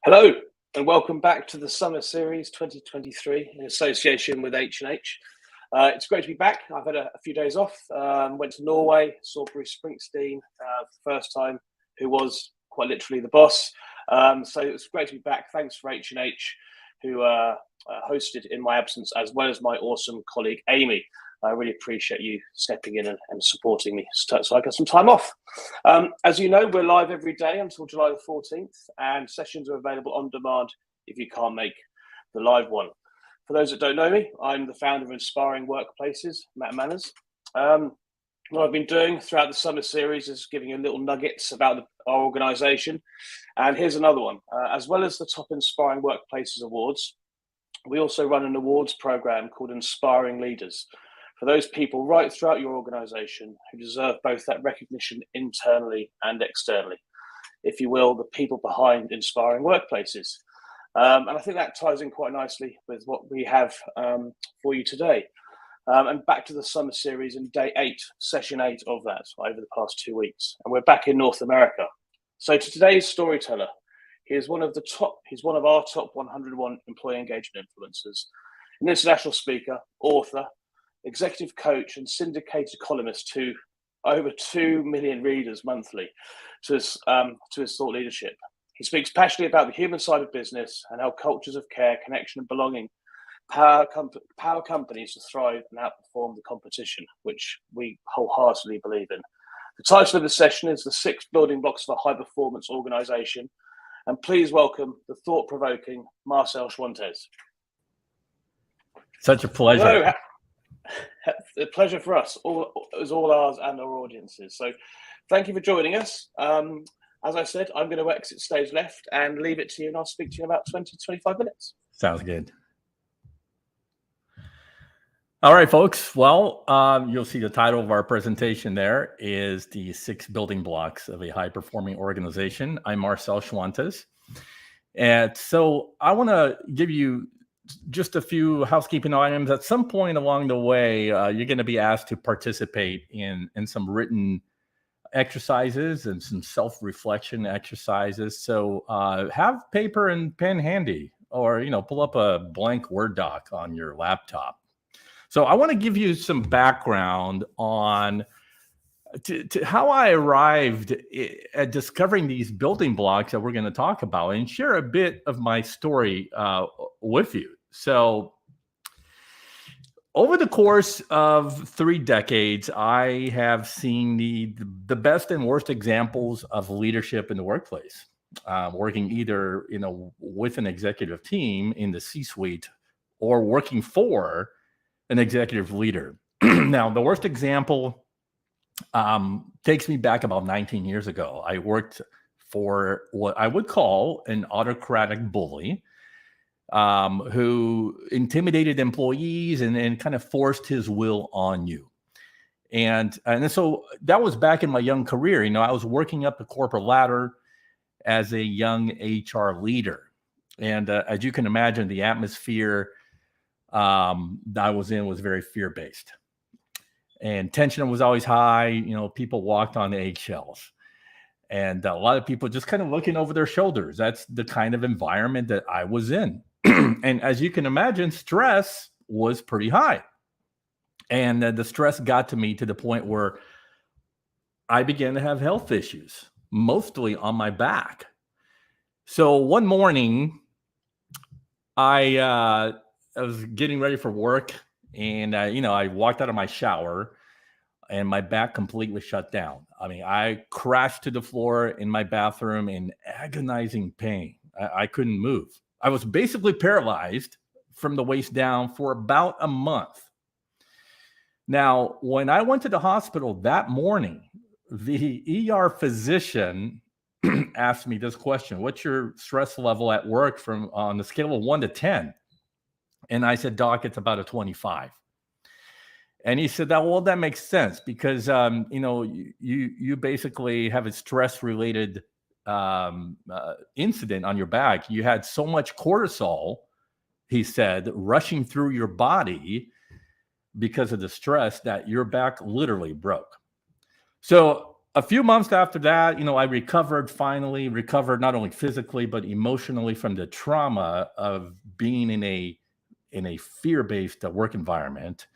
Hello and welcome back to the Summer Series 2023 in association with H&H. It's great to be back. I've had a few days off, went to Norway, saw Bruce Springsteen for the first time, who was quite literally the boss. So it's great to be back. Thanks for H&H, who hosted in my absence, as well as my awesome colleague Amy. I really appreciate you stepping in and supporting me so I got some time off. As you know, we're live every day until July the 14th, and sessions are available on demand if you can't make the live one. For those that don't know me, I'm the founder of Inspiring Workplaces, Matt Manners. What I've been doing throughout the summer series is giving you little nuggets about our organisation. And here's another one. As well as the top Inspiring Workplaces Awards, we also run an awards program called Inspiring Leaders, for those people right throughout your organisation who deserve both that recognition internally and externally. If you will, the people behind Inspiring Workplaces. And I think that ties in quite nicely with what we have for you today. And back to the summer series in day 8, session 8 of that over the past 2 weeks. And we're back in North America. So to today's storyteller, he's one of our top 101 employee engagement influencers, an international speaker, author, executive coach, and syndicated columnist to over 2 million readers monthly to his thought leadership. He speaks passionately about the human side of business and how cultures of care, connection, and belonging power companies to thrive and outperform the competition, which we wholeheartedly believe in. The title of the session is The 6 Building Blocks of a High-Performance Organization. And please welcome the thought-provoking Marcel Schwantes. Such a pleasure. Hello. A pleasure for us, all ours and our audiences. So thank you for joining us. As I said, I'm going to exit stage left and leave it to you, and I'll speak to you in about 20 to 25 minutes. Sounds good. All right, folks. Well, you'll see the title of our presentation there is The 6 Building Blocks of a High-Performing Organization. I'm Marcel Schwantes. And so I want to give you just a few housekeeping items. At some point along the way, you're going to be asked to participate in some written exercises and some self-reflection exercises. So have paper and pen handy, or pull up a blank Word doc on your laptop. So I want to give you some background on to how I arrived at discovering these building blocks that we're going to talk about, and share a bit of my story with you. So over the course of 3 decades, I have seen the best and worst examples of leadership in the workplace, working either with an executive team in the C-suite or working for an executive leader. Now, the worst example takes me back about 19 years ago. I worked for what I would call an autocratic bully, who intimidated employees and kind of forced his will on you. And so that was back in my young career. I was working up the corporate ladder as a young HR leader. And as you can imagine, the atmosphere that I was in was very fear-based. And tension was always high. People walked on eggshells. And a lot of people just kind of looking over their shoulders. That's the kind of environment that I was in. And as you can imagine, stress was pretty high. And the stress got to me to the point where I began to have health issues, mostly on my back. So one morning, I was getting ready for work, and I walked out of my shower, and my back completely shut down. I mean, I crashed to the floor in my bathroom in agonizing pain. I couldn't move. I was basically paralyzed from the waist down for about a month. Now, when I went to the hospital that morning, the ER physician asked me this question: "What's your stress level at work from on the scale of 1 to 10?" And I said, "Doc, it's about a 25." And he said that, "Well, that makes sense because you basically have a stress related incident on your back. You had so much cortisol," he said, "rushing through your body because of the stress that your back literally broke." So a few months after that, I finally recovered not only physically but emotionally from the trauma of being in a fear-based work environment.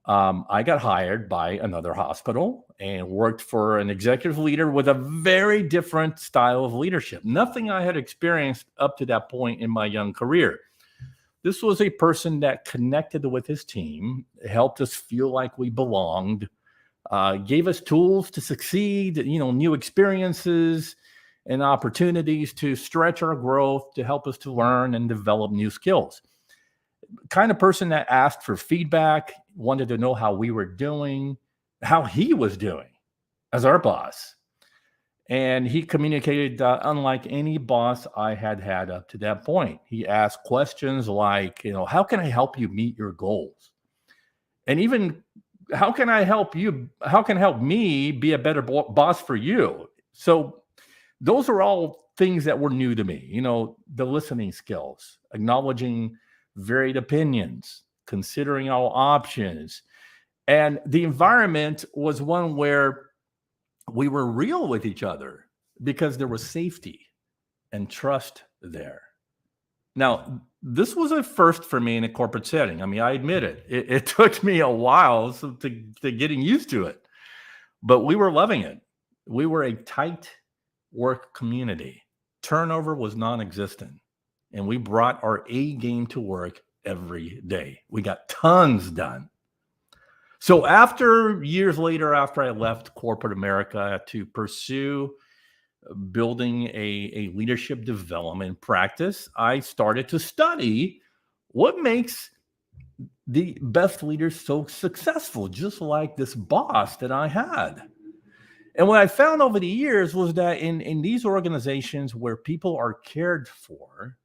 I got hired by another hospital and worked for an executive leader with a very different style of leadership. Nothing I had experienced up to that point in my young career. This was a person that connected with his team, helped us feel like we belonged, gave us tools to succeed, new experiences and opportunities to stretch our growth, to help us to learn and develop new skills. Kind of person that asked for feedback, wanted to know how we were doing, how he was doing as our boss. And he communicated unlike any boss I had had up to that point. He asked questions like, how can I help you meet your goals? And even, how can help me be a better boss for you? So those are all things that were new to me, the listening skills, acknowledging varied opinions, considering all options. And the environment was one where we were real with each other because there was safety and trust there. Now, this was a first for me in a corporate setting. I mean, I admit it. It took me a while to getting used to it, but we were loving it. We were a tight work community. Turnover was non-existent, and we brought our A game to work every day. We got tons done. So years later, after I left corporate America to pursue building a leadership development practice, I started to study what makes the best leaders so successful, just like this boss that I had. And what I found over the years was that in these organizations where people are cared for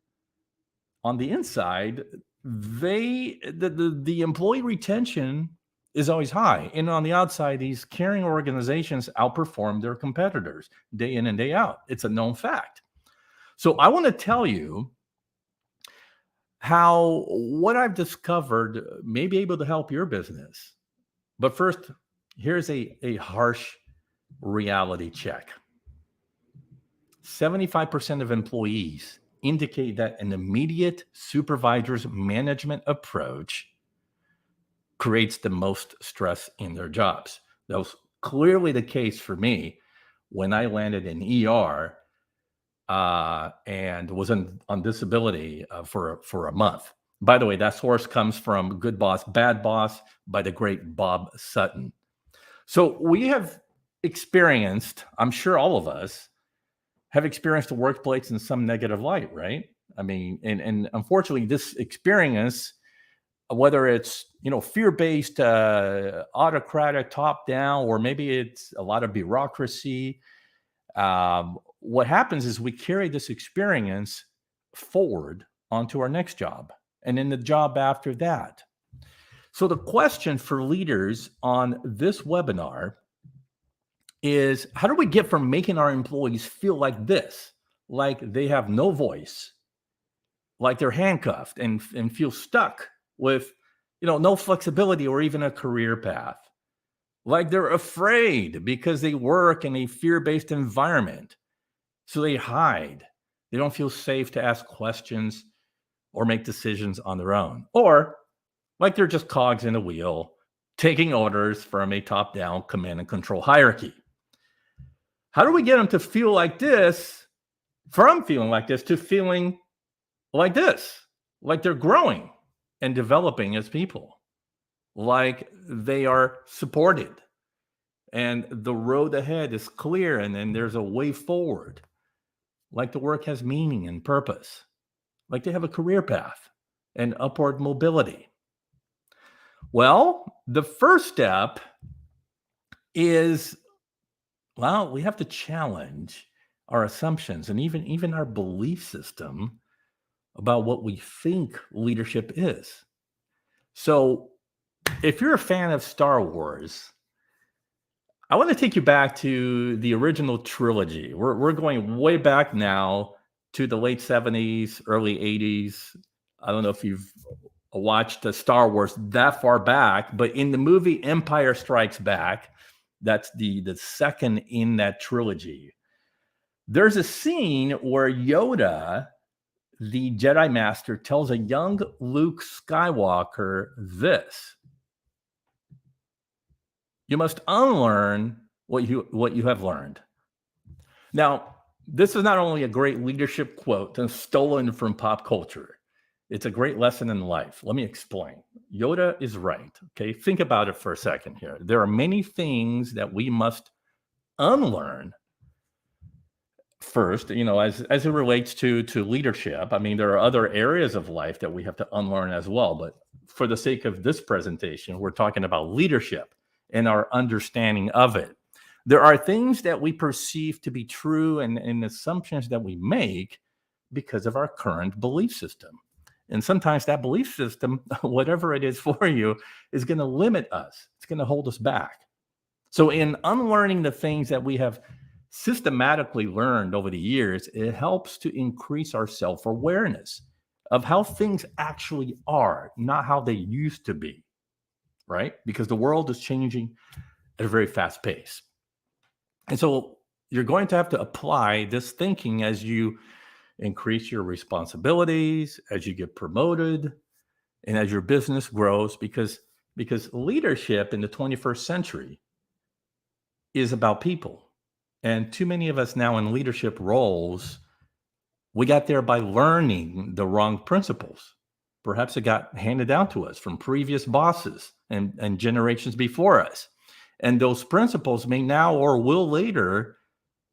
on the inside, the employee retention is always high. And on the outside, these caring organizations outperform their competitors day in and day out. It's a known fact. So I want to tell you how what I've discovered may be able to help your business. But first, here's a harsh reality check. 75% of employees indicate that an immediate supervisor's management approach creates the most stress in their jobs. That was clearly the case for me when I landed in ER and was on disability for a month. By the way, that source comes from Good Boss, Bad Boss by the great Bob Sutton. So we have experienced, I'm sure all of us have experienced the workplace in some negative light, right? I mean, and unfortunately, this experience, whether it's fear-based, autocratic, top-down, or maybe it's a lot of bureaucracy, what happens is we carry this experience forward onto our next job and in the job after that. So the question for leaders on this webinar is, how do we get from making our employees feel like this, like they have no voice, like they're handcuffed and feel stuck with, no flexibility or even a career path, like they're afraid because they work in a fear-based environment, so they hide. They don't feel safe to ask questions or make decisions on their own, or like they're just cogs in a wheel, taking orders from a top-down command and control hierarchy. How do we get them to feel like this, from feeling like this to feeling like this, like they're growing and developing as people, like they are supported, and the road ahead is clear, and then there's a way forward, like the work has meaning and purpose, like they have a career path and upward mobility. Well, the first step is, well, we have to challenge our assumptions and even our belief system about what we think leadership is. So, if you're a fan of Star Wars, I want to take you back to the original trilogy. We're going way back now to the late 70s, early 80s. I don't know if you've watched the Star Wars that far back, but in the movie Empire Strikes Back, that's the second in that trilogy. There's a scene where Yoda, the Jedi Master, tells a young Luke Skywalker this: you must unlearn what you have learned. Now, this is not only a great leadership quote and stolen from pop culture, it's a great lesson in life. Let me explain. Yoda is right. Okay, think about it for a second here. There are many things that we must unlearn first, as it relates to leadership. I mean, there are other areas of life that we have to unlearn as well, but for the sake of this presentation, we're talking about leadership and our understanding of it. There are things that we perceive to be true and assumptions that we make because of our current belief system. And sometimes that belief system, whatever it is for you, is going to limit us. It's going to hold us back. So in unlearning the things that we have systematically learned over the years, it helps to increase our self-awareness of how things actually are, not how they used to be, right? Because the world is changing at a very fast pace. And so you're going to have to apply this thinking as you increase your responsibilities, as you get promoted, and as your business grows, because leadership in the 21st century is about people. And too many of us now in leadership roles, we got there by learning the wrong principles. Perhaps it got handed down to us from previous bosses and generations before us. And those principles may now or will later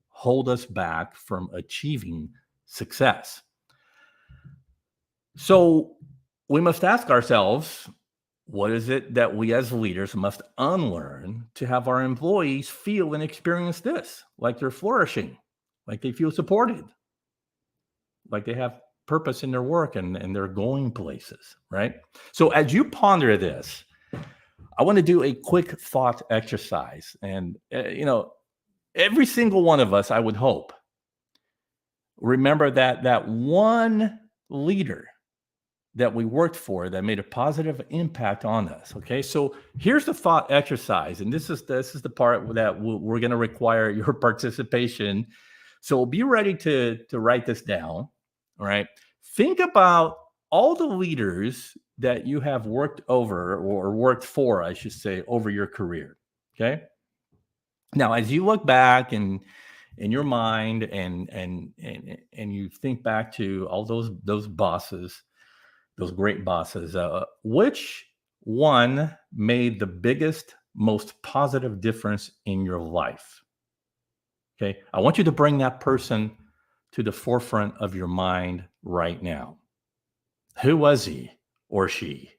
hold us back from achieving success. So we must ask ourselves, what is it that we as leaders must unlearn to have our employees feel and experience this? Like they're flourishing, like they feel supported, like they have purpose in their work and they're going places, right? So as you ponder this, I want to do a quick thought exercise. And, every single one of us, I would hope, remember that one leader that we worked for that made a positive impact on us. Okay, so here's the thought exercise, and this is the part that we're going to require your participation. So be ready to write this down. All right, think about all the leaders that you have worked over or worked for, I should say, over your career. Okay, now as you look back and in your mind and you think back to all those bosses, those great bosses, which one made the biggest, most positive difference in your life? Okay, I want you to bring that person to the forefront of your mind right now. Who was he or she?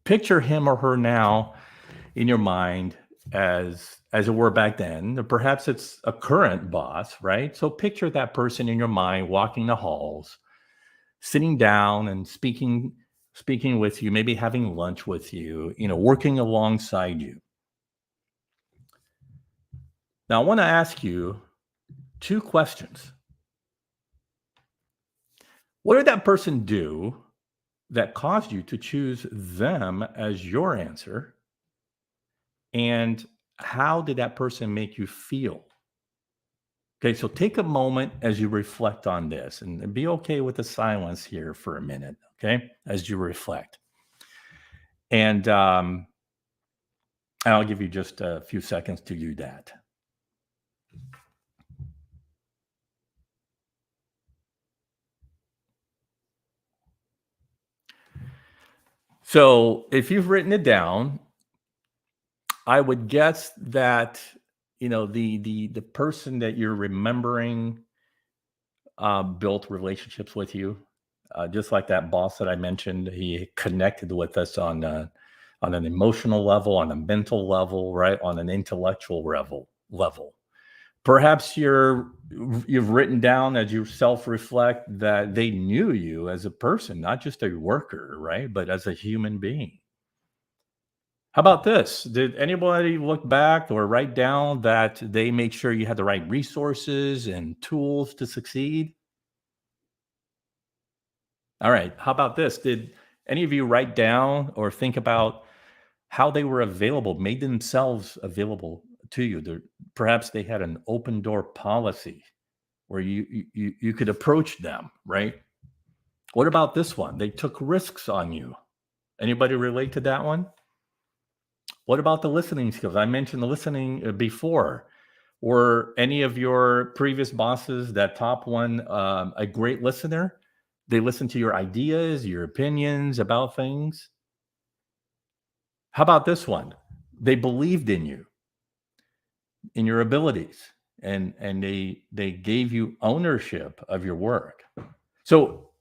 Picture him or her now in your mind as it were back then. Perhaps it's a current boss, right? So picture that person in your mind walking the halls, sitting down and speaking with you, maybe having lunch with you, working alongside you. Now, I want to ask you two questions. What did that person do that caused you to choose them as your answer? And how did that person make you feel? Okay, so take a moment as you reflect on this and be okay with the silence here for a minute, okay, as you reflect. And I'll give you just a few seconds to do that. So if you've written it down, I would guess that the person that you're remembering built relationships with you, just like that boss that I mentioned. He connected with us on an emotional level, on a mental level, right, on an intellectual level. Perhaps you've written down as you self-reflect that they knew you as a person, not just a worker, right, but as a human being. How about this? Did anybody look back or write down that they made sure you had the right resources and tools to succeed? All right. How about this? Did any of you write down or think about how they were available, made themselves available to you? Perhaps they had an open door policy where you could approach them, right? What about this one? They took risks on you. Anybody relate to that one? What about the listening skills? I mentioned the listening before. Were any of your previous bosses, that top one, a great listener? They listened to your ideas, your opinions about things. How about this one? They believed in you, in your abilities, and they gave you ownership of your work. So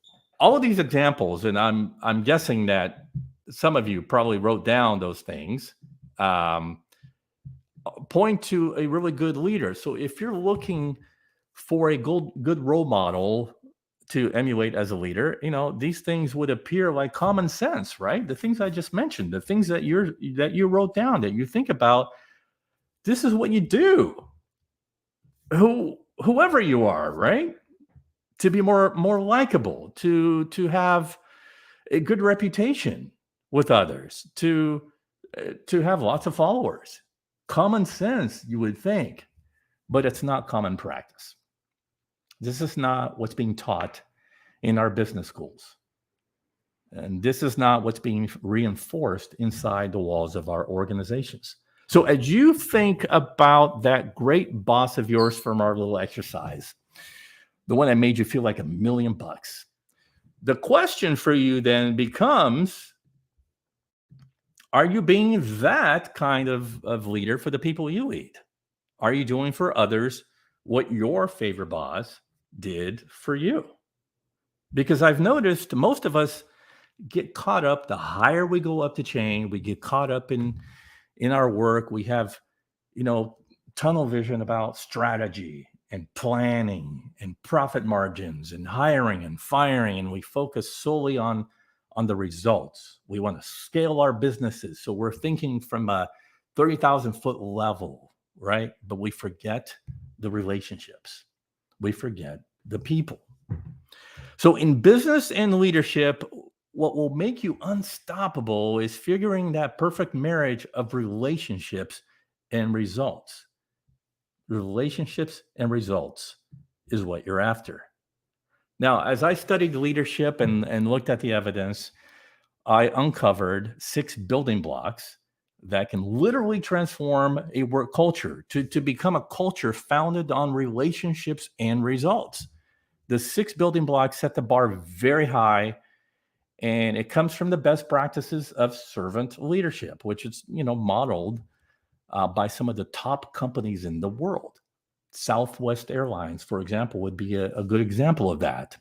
all of these examples, and I'm guessing that some of you probably wrote down those things, point to a really good leader. So if you're looking for a good role model to emulate as a leader, these things would appear like common sense, right? The things I just mentioned, the things that you wrote down, that you think about, this is what you do. Whoever you are, right? To be more likable, to have a good reputation with others, to have lots of followers. Common sense, you would think, but it's not common practice. This is not what's being taught in our business schools. And this is not what's being reinforced inside the walls of our organizations. So as you think about that great boss of yours from our little exercise, the one that made you feel like $1,000,000, the question for you then becomes, are you being that kind of leader for the people you lead? Are you doing for others what your favorite boss did for you? Because I've noticed most of us get caught up, the higher we go up the chain, we get caught up in our work. We have, tunnel vision about strategy and planning and profit margins and hiring and firing, and we focus solely on the results. We want to scale our businesses, so we're thinking from a 30,000-foot level, right? But we forget the relationships. We forget the people. So in business and leadership, what will make you unstoppable is figuring that perfect marriage of relationships and results. Relationships and results is what you're after. Now, as I studied leadership and looked at the evidence, I uncovered 6 building blocks that can literally transform a work culture to become a culture founded on relationships and results. The 6 building blocks set the bar very high, and it comes from the best practices of servant leadership, which is, modeled by some of the top companies in the world. Southwest Airlines, for example, would be a good example of that.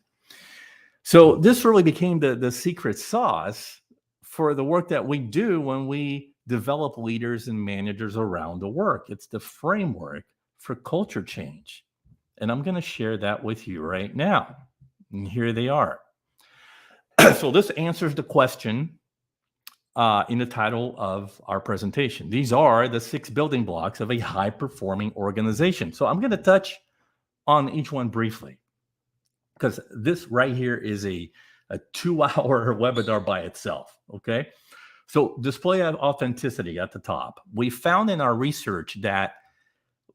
So this really became the secret sauce for the work that we do when we develop leaders and managers around the work. It's the framework for culture change. And I'm going to share that with you right now. And here they are. So this answers the question in the title of our presentation. These are the 6 building blocks of a high-performing organization. So I'm going to touch on each one briefly, because this right here is a 2-hour webinar by itself, okay? So display of authenticity at the top. We found in our research that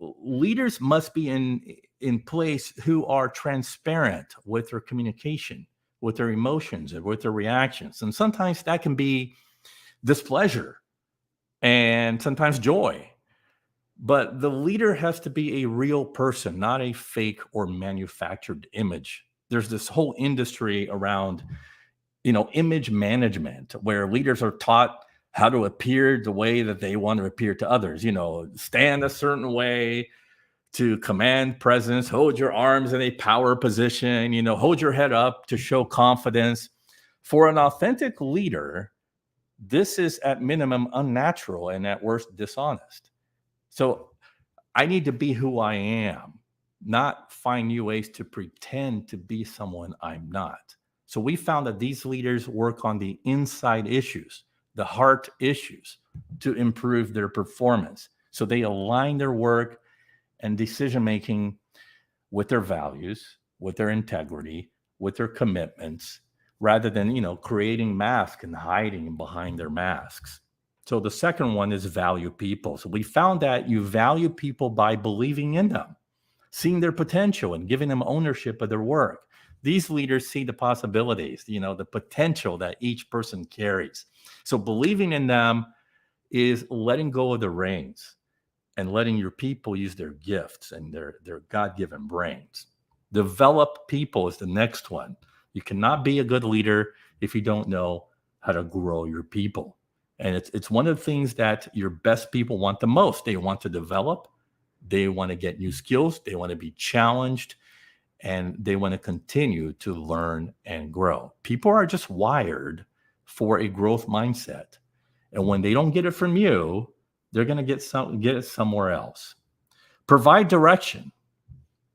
leaders must be in place who are transparent with their communication, with their emotions, and with their reactions. And sometimes that can be displeasure and sometimes joy. But the leader has to be a real person, not a fake or manufactured image. There's this whole industry around, image management, where leaders are taught how to appear the way that they want to appear to others, stand a certain way to command presence, hold your arms in a power position, hold your head up to show confidence. For an authentic leader, this is at minimum unnatural and at worst dishonest. So I need to be who I am, not find new ways to pretend to be someone I'm not. So we found that these leaders work on the inside issues, the heart issues, to improve their performance. So they align their work and decision-making with their values, with their integrity, with their commitments, rather than, creating masks and hiding behind their masks. So the second one is value people. So we found that you value people by believing in them, seeing their potential and giving them ownership of their work. These leaders see the possibilities, the potential that each person carries. So believing in them is letting go of the reins and letting your people use their gifts and their God-given brains. Develop people is the next one. You cannot be a good leader if you don't know how to grow your people. And it's one of the things that your best people want the most. They want to develop, they want to get new skills, they want to be challenged, and they want to continue to learn and grow. People are just wired for a growth mindset. And when they don't get it from you, they're going to get it somewhere else. Provide direction.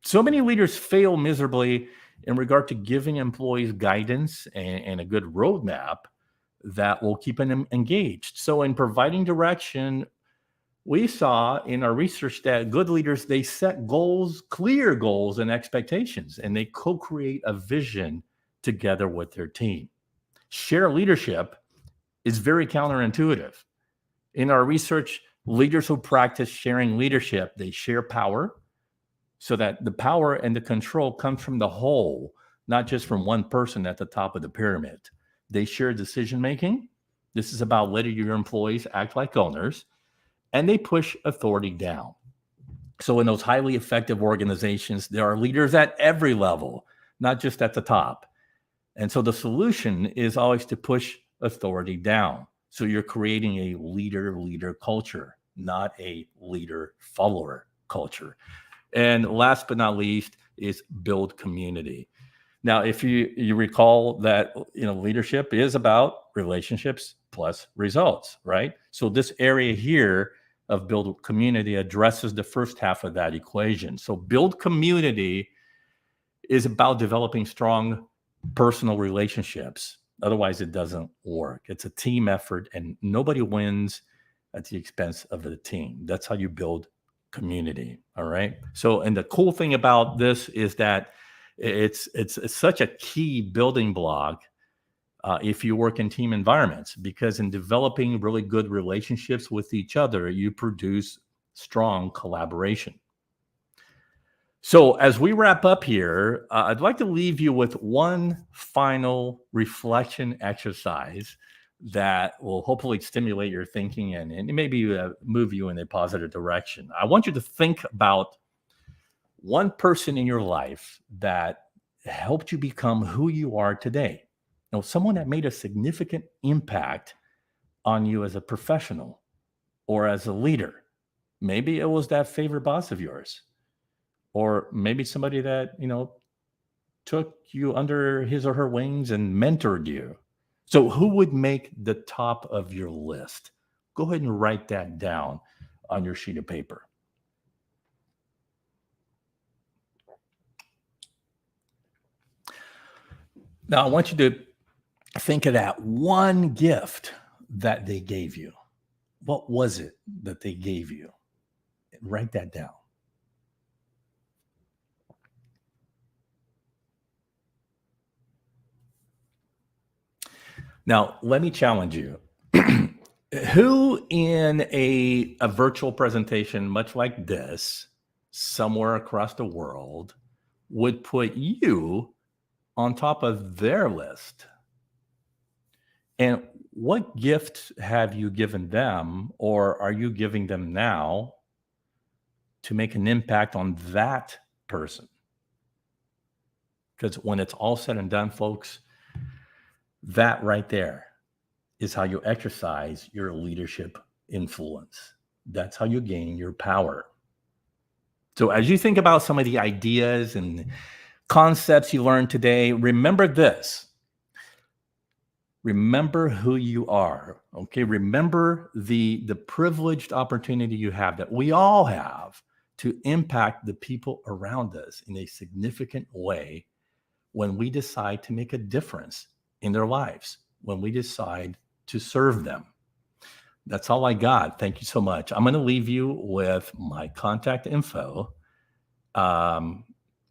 So many leaders fail miserably in regard to giving employees guidance and a good roadmap that will keep them engaged. So in providing direction, we saw in our research that good leaders, they set goals, clear goals and expectations, and they co-create a vision together with their team. Share leadership is very counterintuitive. In our research, leaders who practice sharing leadership, they share power so that the power and the control comes from the whole, not just from one person at the top of the pyramid. They share decision-making. This is about letting your employees act like owners, and they push authority down. So in those highly effective organizations, there are leaders at every level, not just at the top. And so the solution is always to push authority down. So you're creating a leader culture, not a leader-follower culture. And last but not least is build community. Now, if you recall that leadership is about relationships plus results, right? So this area here of build community addresses the first half of that equation. So build community is about developing strong personal relationships. Otherwise, it doesn't work. It's a team effort, and nobody wins at the expense of the team. That's how you build community. All right. So, and the cool thing about this is that it's such a key building block if you work in team environments, because in developing really good relationships with each other, you produce strong collaboration. So as we wrap up here, I'd like to leave you with one final reflection exercise that will hopefully stimulate your thinking and maybe move you in a positive direction. I want you to think about one person in your life that helped you become who you are today. Someone that made a significant impact on you as a professional or as a leader. Maybe it was that favorite boss of yours, or maybe somebody that, took you under his or her wings and mentored you. So who would make the top of your list? Go ahead and write that down on your sheet of paper. Now, I want you to think of that one gift that they gave you. What was it that they gave you? Write that down. Now, let me challenge you. Who in a virtual presentation, much like this, somewhere across the world, would put you on top of their list? And what gift have you given them, or are you giving them now to make an impact on that person? Because when it's all said and done, folks, that right there is how you exercise your leadership influence. That's how you gain your power. So as you think about some of the ideas and concepts you learned today, remember this. Remember who you are, okay? Remember the privileged opportunity you have, that we all have, to impact the people around us in a significant way when we decide to make a difference in their lives, when we decide to serve them. That's all I got. Thank you so much. I'm going to leave you with my contact info.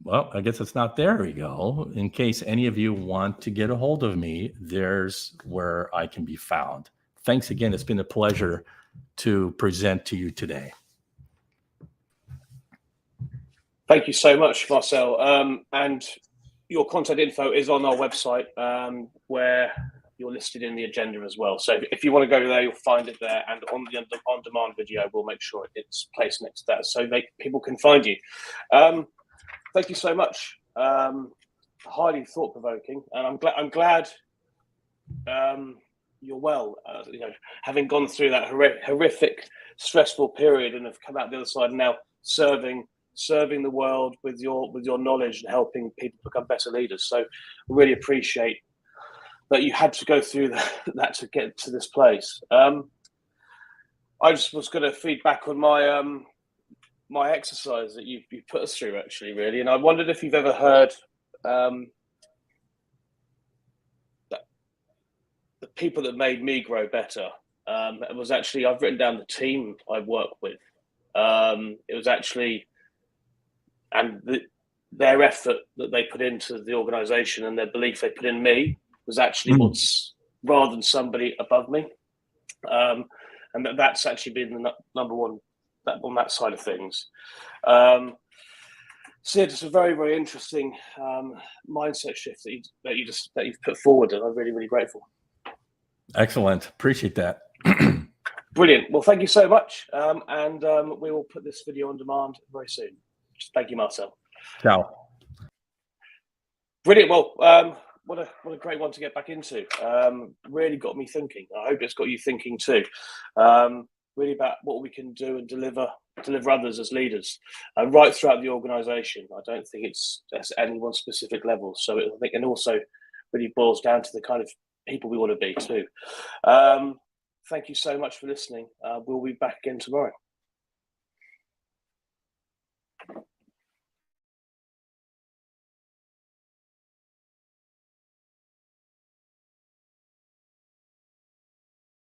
Well, I guess it's not. There we go. In case any of you want to get a hold of me, there's where I can be found. Thanks again. It's been a pleasure to present to you today. Thank you so much, Marcel. And your contact info is on our website, where you're listed in the agenda as well. So if you want to go there, you'll find it there. And on the on-demand video, we'll make sure it's placed next to that so people can find you. Thank you so much. Highly thought-provoking, and I'm glad you're well. Having gone through that horrific, stressful period, and have come out the other side, and now serving the world with your knowledge and helping people become better leaders. So, I really appreciate that you had to go through that to get to this place. I just was going to feed back on my exercise that you put us through, actually, really. And I wondered if you've ever heard that the people that made me grow better. It was actually, I've written down the team I work with. It was actually, and their effort that they put into the organization and their belief they put in me was actually what's, rather than somebody above me. And that's actually been the number one on that side of things. So yeah, just a very, very interesting mindset shift that you've put forward, and I'm really, really grateful. Excellent. Appreciate that. Brilliant. Well, thank you so much. And we will put this video on demand very soon. Thank you, Marcel. Ciao. Brilliant. Well, what a great one to get back into. Really got me thinking. I hope it's got you thinking too. Really about what we can do and deliver others as leaders, right throughout the organisation. I don't think it's at any one specific level. So I think, and also really boils down to the kind of people we want to be too. Thank you so much for listening. We'll be back again tomorrow.